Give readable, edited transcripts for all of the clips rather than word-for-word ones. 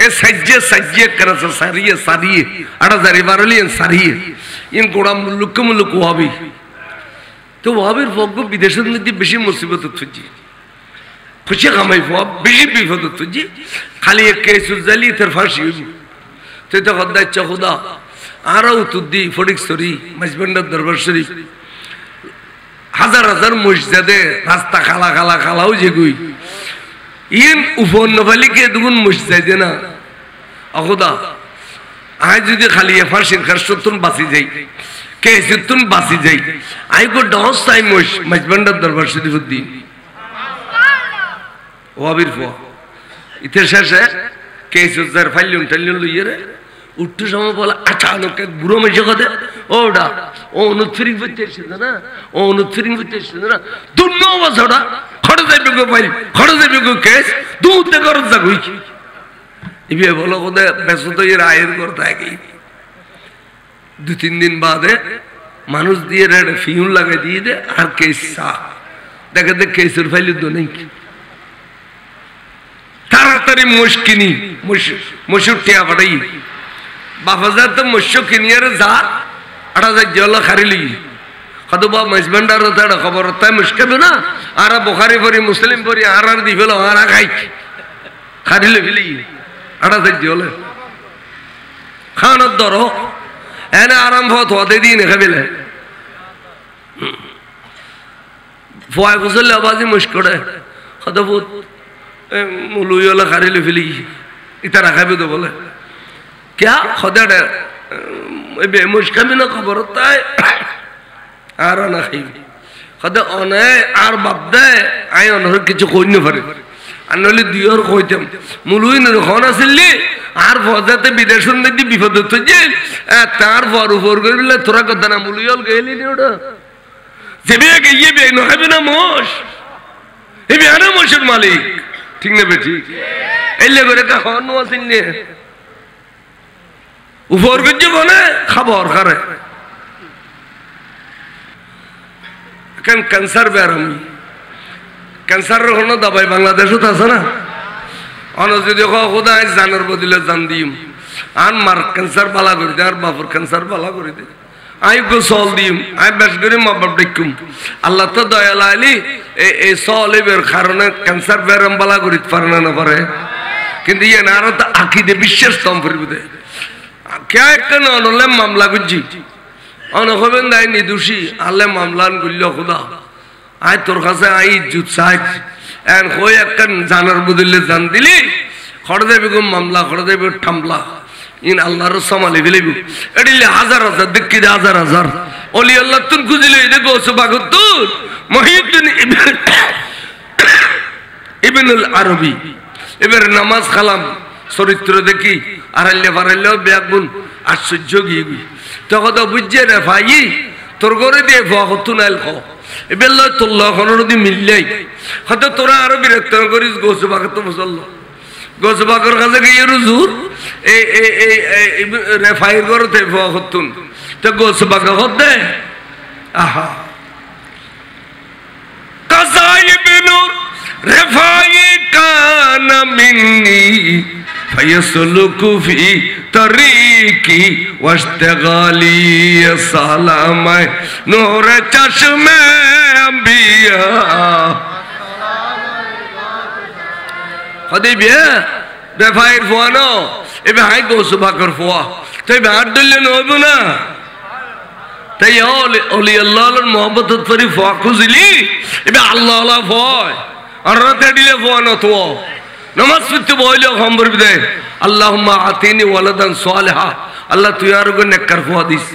sajje sajje karasa sariye sariye ada zari baralian sariye in goda muluk wabi to wabir foggo bidesher mধ্যে বেশি মুসিবত হচ্ছে খুশি কামাই ফো বেশি বিপদ হচ্ছে খালি এক কেস জালি তার ফাঁসি তুই তো খোদা ইচ্ছা খোদা আরও তুদ্দি ফটিক সরি মাঝবান্ডার দরবার শরীফ হাজার হাজার মসজিদে রাস্তা খালা খালা খালাও যেগুই ইন উপর নবালিকে দুগুণ মসজিদে না অখোদা আয় যদি খালি ফাঁসির খার সত্তর বাঁচি যাই কে সত্তর বাঁচি যাই আই গো দশ টাইম মাঝবান্ডার দরবার শরীফ দিন ওয়াবির ফো ইতে শেষে কে সুজার ফাইলুন টাইলুন লইয়ে রে উঠতে সময় বলে আচানক এক বুড়ো মেশে কথা ওটা ও অনুৎফিরিং করতে এসেছে না ও অনুৎফিরিং করতে এসেছে না দুর্ন বছরটা খড়ে যাইবে গো ফাইল খড়ে যাইবে গো কেস দুতে করত যা কই ইবে বলো কোদে ব্যস্ত এর আয়ের করতে কি 2-3 দিন বাদে মানুষ দিয়ে রেড ফিউল লাগাই দিয়ে দে আর কেস সা দেখে দেখ কেসের ফাইল তো নেই তাড়াতাড়ি মুশকিনি মুশুটিয়া বাড়াই বাফাজার তো মুশো কিনিয়ার যা আড়া যা জল খারিলি কত বা মাইজবান্ডার তাড়া খবর তাই মুশকিল না আর বুখারী পড়ি মুসলিম পড়ি আর দি ফেলো আর খাই খারিলে ফেলি আড়া যা জল খানার ধরো এনে আরম্ভ হতে দিন খাবিলে ফয় বুঝলে আবাজি মুশকিল কত বহুত মুলুইলা খারিলে ফেলি ইতা রাখাবি তো বলে क्या खुदा डे बे मुश्किल ना खबर होता है आर ना खाई खुदा ओने आर बाबदे आये ओनहर किचु कोई नहीं फरे अन्नली दियर कोईतम मुलुई ने खाना सिल्ली आर फौजाते विदेशन में दी विपद तो जे तार फॉर कर बिल्ला थोड़ा कदना मुलुइल गेली नहीं उड़ा जबे के ये बे ना है ना मोश ये बे आना मोशर मालिक ठीक ना बेटी एल्ले करे का खानो सिल्ली উপর গজ্জে বলে খবর করে কেন ক্যান্সার বেরাম ক্যান্সারের হলো দবাই বাংলাদেশত আছে না অন যদি খোদা জানার বদলে জান দিম আন মার ক্যান্সার বালা করে দে আর বাপুর ক্যান্সার বালা করে দে আই গো সল দিম আই বেশ করে মা বাপ দেখুম আল্লাহ তো দয়াল আলী এই সলের কারণে ক্যান্সার বেরাম বালা করিত পারে না পারে কিন্তু ইয়ে না আর তো আকিদে বিশ্বাস তম পরিবদে क्या एक अनले मामला गुज्जी अनखबेन दाई निदुषी आले मामलान गुल्लो खुदा आय तोर काছে আই ইজ্জত চাই এন কই একখান জানার বদলে জান দিলি খড় দেবে গো মামলা খড় দেবে ঠামলা ইন আল্লাহর সামালে ফেলিব এডিলে হাজার হাজার দেখি হাজার হাজার ওলি আল্লাহ তুন খুঁজিলে দেখো সুবাগতুন মহিউদ্দিন ইবনুল আরবি এবার নামাজ কালাম চরিত্র দেখি আড়াইলে বাড়াইলেও ব্যাগুন আশ্চর্য গিয়ে তখন তো বুঝছে রে ভাই তোর করে দিয়ে ভতুন আইল খ এবার লয় তোর লখনের যদি মিললেই হয়তো তোরা আরো বিরক্ত করিস গোসবাকে তো মুসল্ল গোসবাকর কাছে গিয়ে রুজুর এই রেফাইর করতে ভতুন তো গোসবাকে হতে আহা কাসাই বিনুর রেফাই কানা মিন্নি فيسلك في طريقي واشتغالي سلام نور چشم انبياء خدي بيه بفاير فوانو ابي هاي غوسبا كر فوا تي بعد دل نوبنا تي اولي الله المحبت فري فوا كوزلي ابي الله لا فوا ارت ديله فوانو تو नमाज पढ़ते बोलो हम बरबदे अल्लाहुम्मा आतीनी वलदन सालिहा अल्लाह तू यार को नेकर फुआदिस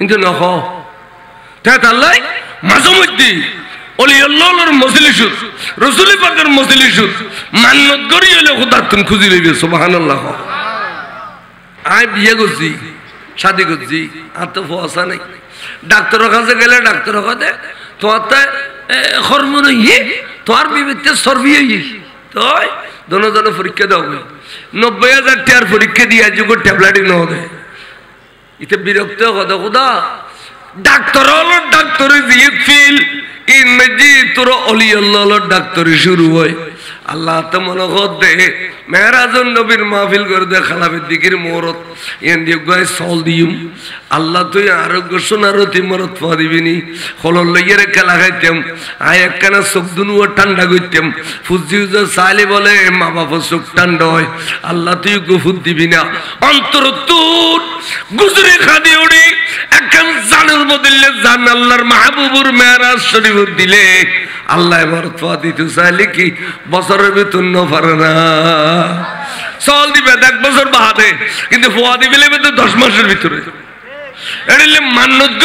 इनको न हो तात अल्लाह मजमुद्दी ओली अल्लाहर मजलिसुत रसूल पाकेर मजलिसुत मान्नत करिले खुदा तुम खुजी लइबे सुबहानाल्लाह आय बिये করছি शादी করছি আর তো ফসা নাই ডাক্তারের কাছে গেলে ডাক্তার কয় তোতে হরমোন ই তোর বিবিতে সর্বি ই तो दोनों दोनों परीक्षा दो 90,000 टार परीक्षा दिया जो को टैबलेट ही न हो दे इतने विरक्त हो खुदा डॉक्टर वालों डॉक्टर जी फील इन में जी तुरो ओली अल्लाह लो डॉक्टर शुरू हुए আল্লাহ তো মনে দে মেহরাজুন নবীর মাহফিল করে দে খালাফের দিকের মোরত এন দিয়ে গায়ে সল দিম আল্লাহ তুই আরোগ্য সোনারও তিমরত পা দিবিনি হলর লইয়ের খেলা খাইতাম আয় একখানা চোখ দুনুও ঠান্ডা করতাম ফুজি চাইলে বলে মা বাবা চোখ ঠান্ডা হয় আল্লাহ তুই গুফুর দিবি না অন্তর তুর গুজরে খাদি উড়ি একখান জানের বদলে জান আল্লাহর মাহবুবুর মেহরাজ শরীফ দিলে আল্লাহ এবার তোয়া দিতে চাইলে কি বছরের ভিতর পারে না চল দিবে 1 বছর বাহাতে কিন্তু ফোয়া দিবে 10 মাসের ভিতরে এড়িলে মান্নত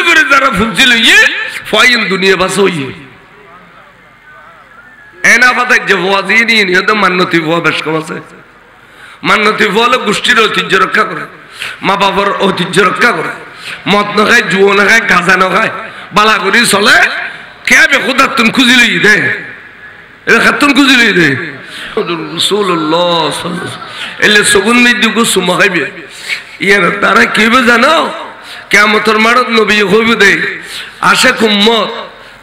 করে যারা ফুলছিল ইয়ে ফয়েন দুনিয়া বাস হইয়ে এনা পাতায় যে ফোয়া দিয়ে নিয়ে নিয়ে তো মান্নতি ফোয়া বেশ কম আছে মান্নতি ফোয়া হলো গোষ্ঠীর ঐতিহ্য রক্ষা করে মা বাবার ঐতিহ্য রক্ষা করে মদ না খায় জুয়ো না খায় গাঁজা না খায় বালা করি চলে কে খোদার তুন খুঁজি লই দে এটা খাতুন খুঁজি লই দে রাসূলুল্লাহ এলে সগুন মিদি গো সুমা খাইবে ইয়ার তারা কিবে জানো কিয়ামতের মাঠত নবী হইবে দে আশা উম্মত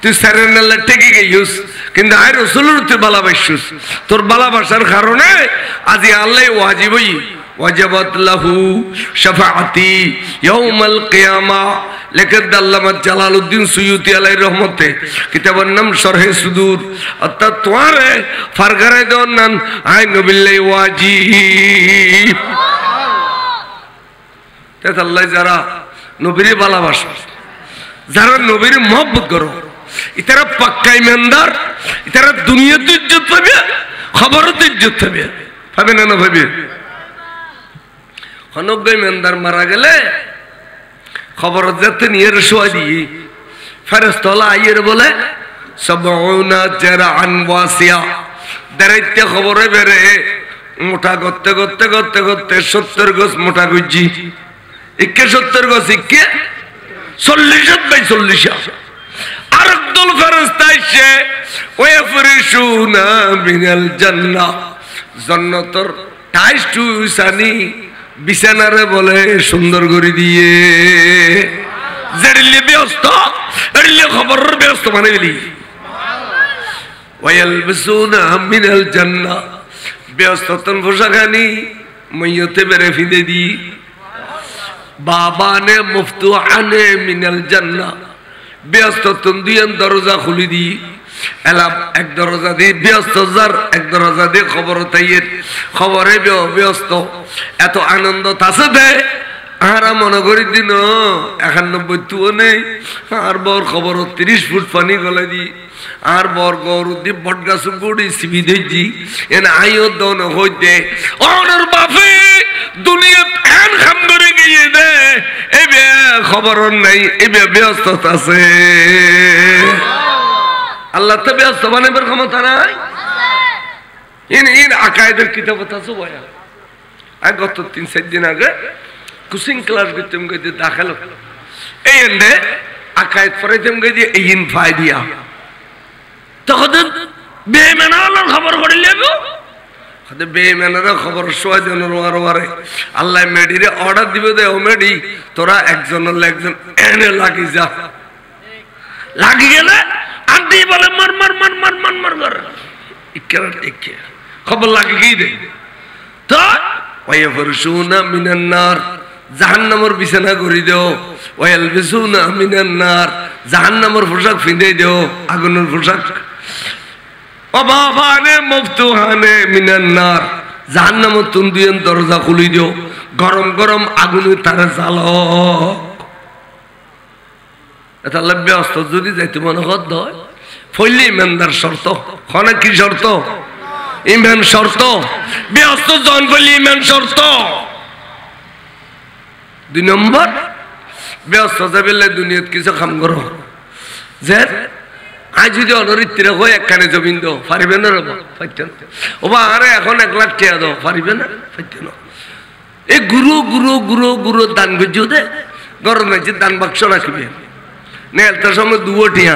তুই সারেনাল্লাহ টেকে গেছিস কিন্তু আয় রাসূলের তুই ভালোবাসিস তোর ভালোবাসার কারণে আজি আল্লাহ ওয়াজিবই ওয়াজাবাত লাহু শাফাআতি ইয়াউমাল কিয়ামা লেখক আল্লামা জালালউদ্দিন সুয়ুতি আলাইহির রহমতে কিতাবের নাম শরহে সুদূর অর্থাৎ তোয়ারে ফারগারাই দেওয়ার নাম আই নবিল্লাহি ওয়াজিব তাই আল্লাহ যারা নবীর ভালোবাসে যারা নবীর মহব্বত করো ইতারা পাক্কা ইমানদার ইতারা দুনিয়াতে ইজ্জত পাবে খবরতে ইজ্জত পাবে পাবে না না পাবে হনজ্ঞ ইমানদার মারা গেলে খবর যাতে নিয়ে শোয়া দিয়ে ফেরেশতা আইয়ের বলে সাবউনা জারআন ওয়াসিয়া দাঁড়াইতে খবরে বেরে মোটা করতে 70 গজ মোটা গুজি 71 গজ 40 আর একদল ফেরেশতা এসে ওয়াফরিশুনা মিনাল জান্নাহ জান্নাতের টাইস টুসানি বিছানারে বলে সুন্দর করে দিয়ে জেরিলে ব্যস্ত এরিলে খবরের ব্যস্ত মানে বলি ওয়ালবিসুনা মিনাল জান্নাহ ব্যস্ততন পোশাকানি মইয়তে বেরে ফিদে দি বাবানে মুফতুহানে মিনাল জান্নাহ ব্যস্ততন দুইন দরজা খুলি দি এলাম এক দরজা দিয়ে ব্যস্ত যার এক দরজা দিয়ে খবর তাইয়ের খবরে ব্যস্ত এত আনন্দ তাছে দেয় আর মনে করি দিন 91 তুও নেই আর বর খবর 30 ফুট পানি গলা দি আর বর গরু দি বট গাছ গুড়ি সিবি দিজি এন আইও দন হইতে ওর বাপে দুনিয়া ফ্যান খাম ধরে গিয়ে দে এবে খবর নাই এবে ব্যস্ত আছে আল্লাহ তো ব্যস্ত বানাবার ক্ষমতা নাই ইন আকায়েদের কিতাব আছে বয়া আর গত 3-4 দিন আগে কোচিং ক্লাস করতে গিয়ে দাখিল এই এন্ডে আকায়েদ পড়াইতে গিয়ে ইন ফায়দিয়া তখন বেঈমানের খবর করিলে গো হতে বেঈমানের খবর শোয়া জনের ওয়ারে আল্লাহ মেডিরে অর্ডার দিবে দে ও মেডি তোরা একজনের একজন এনে লাগি যা লাগি গেলে আন্টি বলে মার কর ইকে খবর লাগে কি দে তো ওয়াফরশুনা মিনান নার জাহান্নামের বিছানা করে দাও ওয়ালবিসুনা মিনান নার জাহান্নামের পোশাক পিঁধে দাও আগুনের পোশাক ওয়াবাবানে মুফতুহানে মিনান নার জাহান্নামের দুইন দরজা খুলি দাও গরম গরম আগুনের তারে জ্বালো এটা ব্যস্ত যদি যাইতে মনে হত হয় ফইলি ইমানদার শর্ত খনা কি শর্ত ইমান শর্ত ব্যস্ত জন ফইলি ইমান শর্ত 2 নম্বর ব্যস্ত যাবেলে দুনিয়াত কিছু কাম করো যে আজ যদি অনরিত্রে হয় একখানে জমিন দাও পারিবে না রব পাইতেন ওবা আরে এখন 1 লাখ টাকা দাও পারিবে না পাইতেন এই গুরু দান গজিও দে গরম আছে দান বাক্স রাখবে নেলতার সময় 2 টিয়া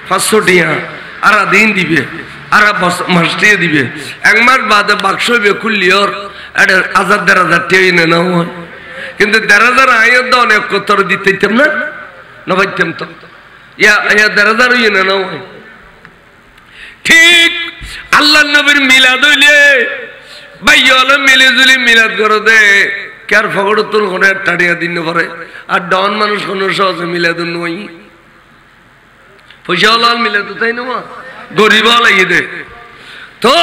500 টিয়া আর দিন দিবে আর মাস টিয়া দিবে 1 মাস বাদে বাক্স হবে খুললিওর এটা 1000 টিয়া এনে নাও হয় কিন্তু 1000 আয়ের দাও অনেক কতর দিতেইতাম না পাইতাম তো ইয়া 1000 এনে নাও হয় ঠিক আল্লাহ নবীর মিলাদ হইলে ভাই হলো মিলে জুলি মিলাদ করে দে কার ফগড় তোর ঘরে টাড়িয়া দিন পারে আর ডন মানুষ কোন সহজে মিলাদ নই পয়সা হলো মিলাদ তাই না গরিব লাগিয়ে দে তো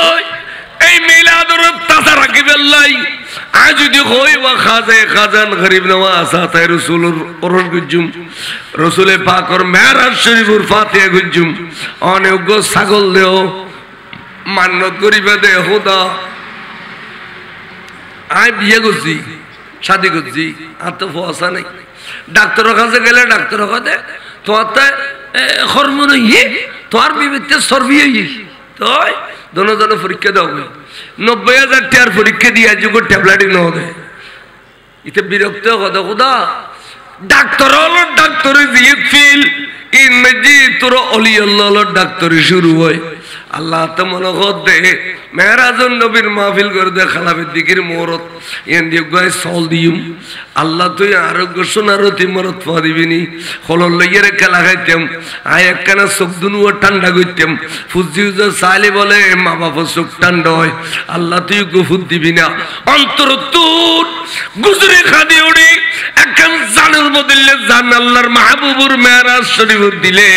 এই মিলাদুর তাসা রাখি বেল্লাই আজ যদি হই ওয়া খাজে খাজান গরিব নওয়া আসাতে রাসূলুর ওরস গুজুম রাসূলে পাকর মেরাজ শরীফুর ফাতিহা গুজুম অনেক ছাগল দেও মান্নত করিবে দে খোদা আই বিয়ে করছি শাদি করছি আর তো ফসা নাই ডাক্তারের কাছে গেলে ডাক্তার কাছে তোমার তো হরমোন ইয়ে তোমার বিবিতে সর্বি তো দোনো জনে পরীক্ষা দাও 90,000 টাকার পরীক্ষা দিয়ে যুগ ট্যাবলেটই ন দেয় ইতে বিরক্ত কথা খোদা ডাক্তার হলো ডাক্তারে দিয়ে ফিল ইনমেজি তোর অলি আল্লাহ ডাক্তারি শুরু হয় আল্লাহ তো মনে কর দে মেহরাজুন নবীর মাহফিল করে দে খালাবের দিকের মোহরত এন দিয়ে গায়ে সল দিম আল্লাহ তুই আরোগ্য সোনারতি মরত পা দিবিনি হলর লইয়ের খেলা খাইতাম আয় একখানা চোখ দুনুও ঠান্ডা করতাম ফুজি চাইলে বলে মা বাবা চোখ ঠান্ডা হয় আল্লাহ তুই গুফুত দিবি না অন্তর তোর গুজরে খাদি উড়ি একখান জানের বদলে জান আল্লাহর মাহবুবুর মেহরাজ শরীফ দিলে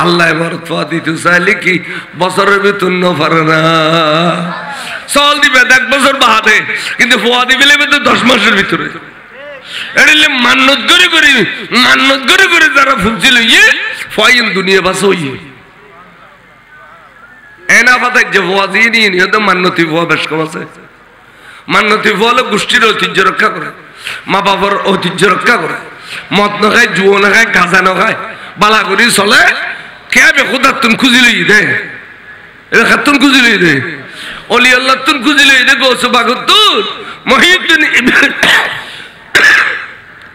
আল্লাহ মরত পা দিতে চাইলে কি বছরের বেতন ন পারে না চল দিবে 1 বছর বাহাতে কিন্তু ফোয়া দিবে 10 মাসের ভিতরে এড়িলে মান্নত করে যারা ফুলছিল ইয়ে ফয়ন দুনিয়া বাসো ইয়ে এনা পাতা যে ফোয়া দিয়ে নিয়ে নিয়ে তো মান্নতি ফোয়া বেশ কম আছে মান্নতি ফোয়া হলো গোষ্ঠীর ঐতিহ্য রক্ষা করে মা বাবার ঐতিহ্য রক্ষা করে মদ না খায় জুয়ো না খায় গাঁজা না খায় বালা করি চলে কে বেখুদার তুন খুঁজি লই দে এটা খাতুন খুঁজি লই দে অলি আল্লাহ তুন খুঁজি লই দে গৌসে বাগতুন মহিউদ্দিন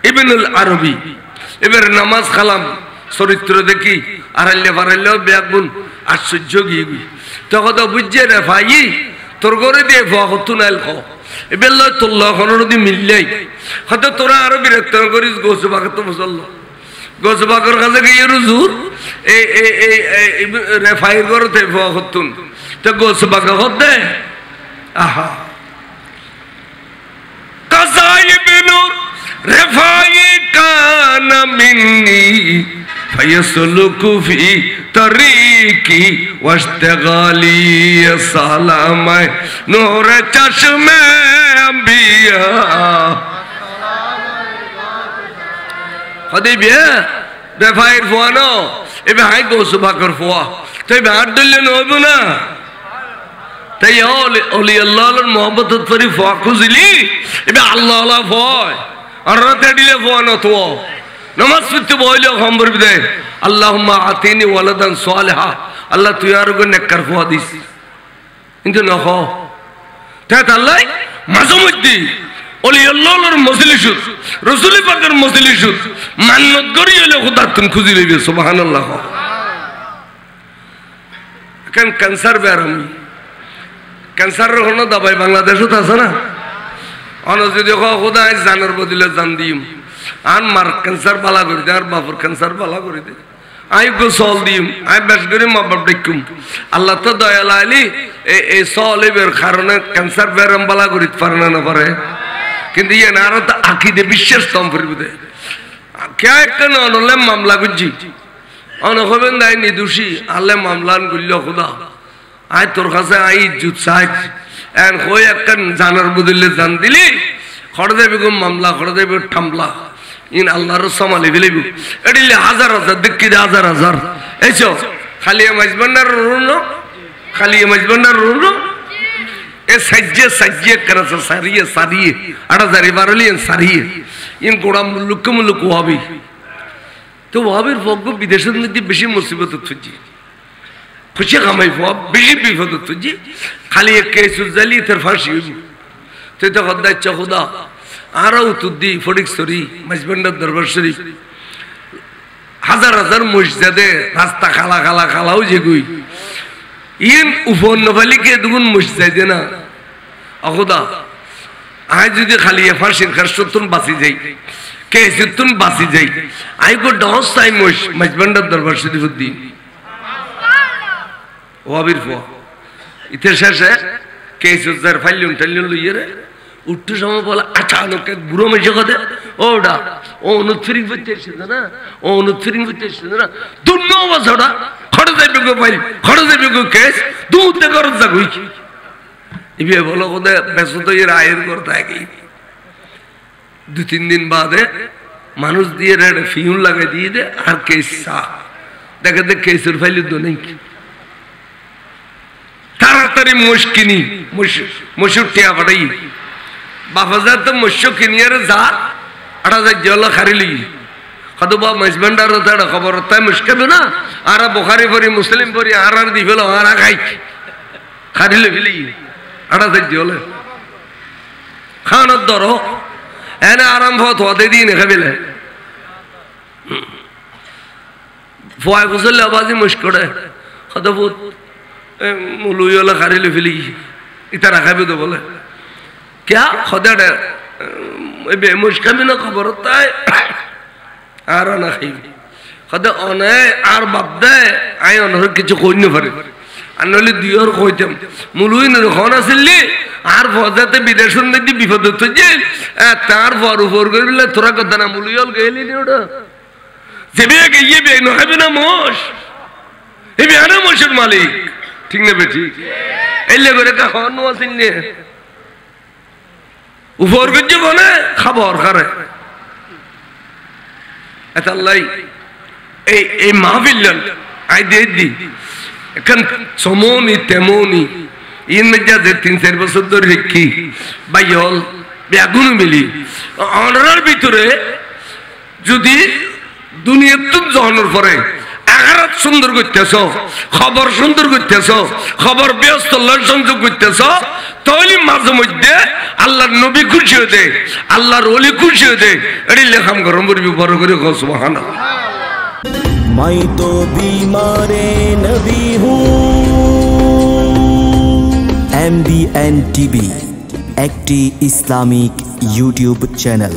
ইবনুল আরবি এবার নামাজ খালাম চরিত্র দেখি আড়াইলে ফারাইলেও ব্যাগুন আশ্চর্য গিয়ে তখন তো বুঝছে রে ভাই তোর ঘরে দিয়ে ভতুন আইল খ এবার লয় তোর লখনের যদি মিললেই হয়তো তোরা আরো বিরক্ত করিস গৌসে বাগত মুসল্লা গৌসে বাগর কাছে গিয়ে রুজুর রেফাইর ঘরতে ভতুন তো গৌসে বাগ হতে আহা কাসাইবিনুর رفاعي كان مني فيسلك في طريقي واشتغالي سلام نور چشم انبياء حبيبي رفاعي فوانو ابي هاي গোস বাকর ফোয়া তাই ভাত দিলে নইব না তাই ওলি আল্লাহর মোহাম্মত ফরি ফোয়া খুঁজলি এবে আল্লাহ আল্লাহ ভয় আর রাতে দিলে ফোয়ানো তো নামাজ পড়তে বইলে খবর দে আল্লাহুম্মা আতিনি ওয়ালাদান সালিহা আল্লাহ তুই আর গো নেককার ফোয়া দিস কিন্তু নহ তাই আল্লাহ মাঝে মধ্যে ওলি আল্লাহর মজলিস রাসূল পাকের মজলিস মান্নত করি হলে খোদা তুমি খুঁজি লইবে সুবহানাল্লাহ কেন ক্যান্সার বেরাম ক্যান্সারের কোনো দাবাই বাংলাদেশত আছে না অন যদি খোদা জানের বদলে জান দিম আন মার ক্যান্সার বালা করে দে আর বাপর ক্যান্সার বালা করে দে আই গো সল দিম আই বেশ করে মা বাপ দেখুম আল্লাহ তো দয়াল আলী এই সলের কারণে ক্যান্সার বেরাম বালা করিতে পারে না পারে কিন্তু ইয়ে না আরো তো আকিদে বিশ্বাস কম করবে দে কে কেন অনলে মামলা করছি অন হবেন দায় নিদোষী আল্লে মামলান করল খোদা আয় তোর কাছে আই ইজ্জত চাই এন কই একটা জানার বদলে জান দিলি খড় দেবে গো মামলা খড় দেবে ঠামলা ইন আল্লাহর সামালি ফেলিব এডিলে হাজার হাজার দেখি হাজার হাজার এইছো খালি মাইজবান্ডার রুনো খালি মাইজবান্ডার রুনো এ সাজ্জে করছে সারিয়ে সারিয়ে আড়া জারি বারলিয়েন সারিয়ে ইন গোড়া মুলুক ওয়াবি তো ওয়াবির ভোগ বিদেশের মধ্যে বেশি মুসিবত হচ্ছে খুশি কামাই ফোয়া বেশি বিপদ হচ্ছে খালি এক কেসুর জালি তোর ফাঁসি হইব তুই তো খদ্দার চখুদা আরও তুদ্দি ফটিকছড়ি মাইজবান্ডার দরবার শরীফ হাজার হাজার মসজিদে রাস্তা খালা খালা খালাও যে গুই ইন উপন্ন ফালিকে দুগুণ মসজিদ না অখুদা আই যদি খালি ফাঁসির খার সত্তর বাঁচি যাই কে সত্তর বাঁচি যাই আই গো ডস চাই মাইজবান্ডার দরবার শরীফ দিন ওয়াবির ফুয়া ইতে শেষে কেসুজার ফাইলুন টাইলুন লইয়ে রে উঠতে সময় বলে আচানক এক বুড়ো মেশে কথা ওটা ও অনুৎফিরিং করতে এসেছে না ও অনুৎফিরিং করতে এসেছে না দুর্ন বছরটা খড়ে যাইবে গো ফাইল খড়ে যাইবে গো কেস দুধে করত যা গই ইবে বলো কোদে ব্যস্ত এর আয়ের করতে আগে 2-3 দিন বাদে মানুষ দিয়ে রেড ফিউন লাগাই দিয়ে দে আর কেস সা দেখে দেখ কেসের ফাইল তো নেই তাড়াতাড়ি মুশকিনি মুশুটিয়া বাড়াই বাফাজার তো মুশো কিনিয়ারে যা আটা যা জল খারিলি কত বা মজবন্ডার তাড়া খবর তাই মুশকিল না আর বুখারী পড়ি মুসলিম পড়ি আর দি ফেলো আর খাই খারিলে ফেলি আটা যা জল খানার ধরো এনে আরম্ভ হতে দিন খাবিলে ফুয়া গুছলে আবাজি মুশকড়ে কত বহুত মুলুইলা খারিলে ফেলি ইতা রাখাবি তো বলে क्या खुदा डे बे मुश्किल ना खबर होता है आरा ना खाई खुदा ओने आर बाबदे आये ओनर किचु कोई नहीं फरे अन्नोली दियोर कोई जम मुलुई ने खाना सिल्ली आर फौजाते विदेशन में दी विपद तो जे तार फारू फारू कर बिल्ला थोड़ा कदा ना मुलुई ओल गए नहीं उड़ा जब ये बे नो है बिना मोश ये बे आना मोशर मालिक ठीक ना बेटी एल्ले करे का खानो सिल्ली উপর গজ্জে বনে খবর করে এতাল্লাই এই মাহফিল আই দেদি এখন সমনি তেমনি ইন মেজা যে 3-4 বছর ধরে কি বাইল বেগুন মিলি অনরার ভিতরে যদি দুনিয়ার তো জহনের পরে আগারাত সুন্দর করতেছ খবর সুন্দর করতেছ খবর ব্যস্ত সংযোগ করতেছ তাহলে মাঝে মধ্যে আল্লাহর নবী খুশি হতে আল্লাহর ওলি খুশি হতে এটি লেখাম গরম করবি বড় করে সুবহানাল্লাহ मैं तो बीमारे नबी हूँ MBN TV একটি ইসলামিক ইউটিউব চ্যানেল।